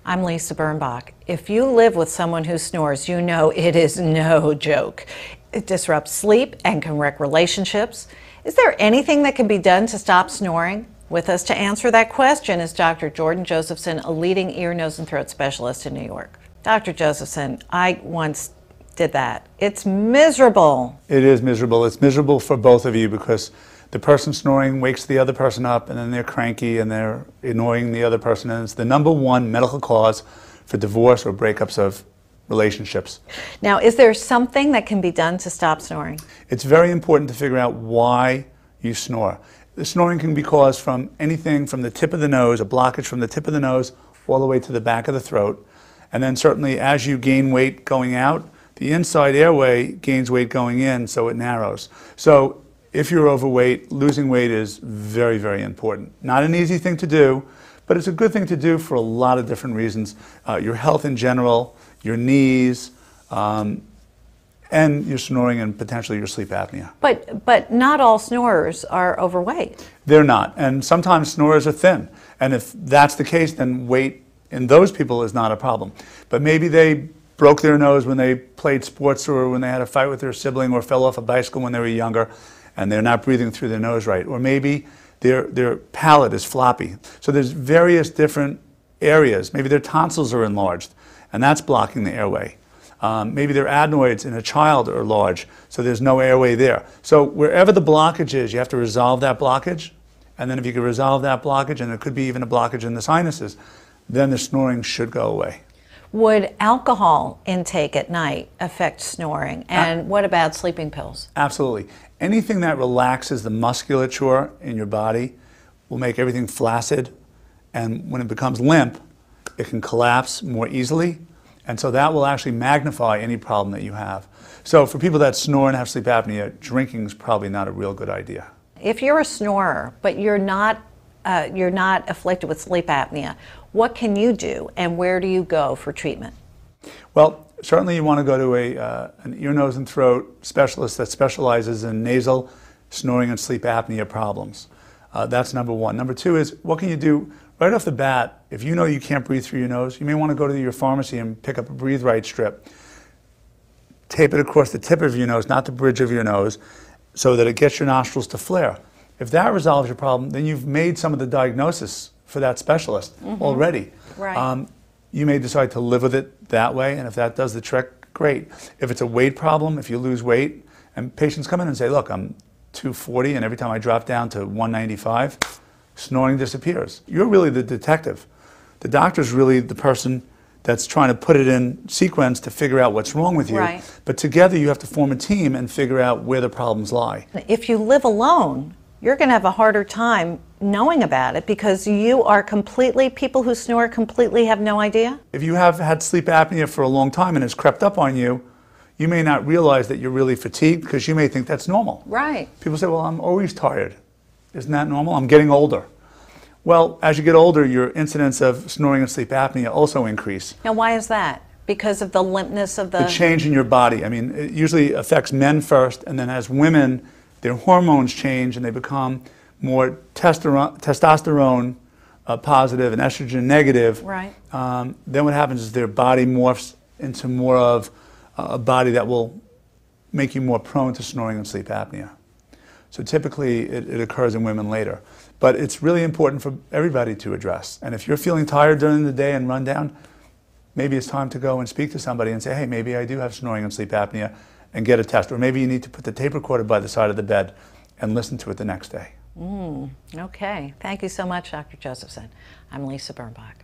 I'm Lisa Birnbach. If you live with someone who snores, you know it is no joke. It disrupts sleep and can wreck relationships. Is there anything that can be done to stop snoring? With us to answer that question is Dr. Jordan Josephson, a leading ear, nose, and throat specialist in New York. Dr. Josephson, I once did that. It's miserable. It is miserable. It's miserable for both of you because the person snoring wakes the other person up, and then they're cranky and they're annoying the other person, and it's the #1 medical cause for divorce or breakups of relationships. Now, is there something that can be done to stop snoring? It's very important to figure out why you snore. The snoring can be caused from anything from the tip of the nose, a blockage from the tip of the nose all the way to the back of the throat. And then certainly as you gain weight going out, the inside airway gains weight going in, so it narrows. So if you're overweight, losing weight is very, very important. Not an easy thing to do, but it's a good thing to do for a lot of different reasons. Your health in general, your knees, and your snoring and potentially your sleep apnea. But not all snorers are overweight. They're not, and sometimes snorers are thin. And if that's the case, then weight in those people is not a problem. But maybe they broke their nose when they played sports or when they had a fight with their sibling or fell off a bicycle when they were younger, and they're not breathing through their nose right. Or maybe their palate is floppy. So there's various different areas. Maybe their tonsils are enlarged, and that's blocking the airway. Maybe their adenoids in a child are large, so there's no airway there. So wherever the blockage is, you have to resolve that blockage. And then if you can resolve that blockage, and there could be even a blockage in the sinuses, then the snoring should go away. Would alcohol intake at night affect snoring? And what about sleeping pills? Absolutely. Anything that relaxes the musculature in your body will make everything flaccid. And when it becomes limp, it can collapse more easily. And so that will actually magnify any problem that you have. So for people that snore and have sleep apnea, drinking is probably not a real good idea. If you're a snorer, but you're not afflicted with sleep apnea, what can you do and where do you go for treatment? Well, certainly you want to go to an ear, nose, and throat specialist that specializes in nasal, snoring, and sleep apnea problems. That's #1. #2 is, what can you do right off the bat? If you know you can't breathe through your nose, you may want to go to your pharmacy and pick up a Breathe Right strip. Tape it across the tip of your nose, not the bridge of your nose, so that it gets your nostrils to flare. If that resolves your problem, then you've made some of the diagnosis for that specialist already. Right. You may decide to live with it that way, and if that does the trick, great. If it's a weight problem, if you lose weight, and patients come in and say, look, I'm 240, and every time I drop down to 195, snoring disappears. You're really the detective. The doctor's really the person that's trying to put it in sequence to figure out what's wrong with you. Right. But together you have to form a team and figure out where the problems lie. If you live alone, you're going to have a harder time knowing about it because you are people who snore completely have no idea. If you have had sleep apnea for a long time and it's crept up on you, you may not realize that you're really fatigued because you may think that's normal. Right. People say, well, I'm always tired. Isn't that normal? I'm getting older. Well, as you get older, your incidence of snoring and sleep apnea also increase. Now, why is that? Because of the limpness of the change in your body. I mean, it usually affects men first, and then as women, their hormones change and they become more testosterone positive and estrogen negative. Right. Then what happens is their body morphs into more of a body that will make you more prone to snoring and sleep apnea. So typically it occurs in women later. But it's really important for everybody to address. And if you're feeling tired during the day and run down, maybe it's time to go and speak to somebody and say, hey, maybe I do have snoring and sleep apnea, and get a test. Or maybe you need to put the tape recorder by the side of the bed and listen to it the next day. Okay. Thank you so much, Dr. Josephson. I'm Lisa Birnbach.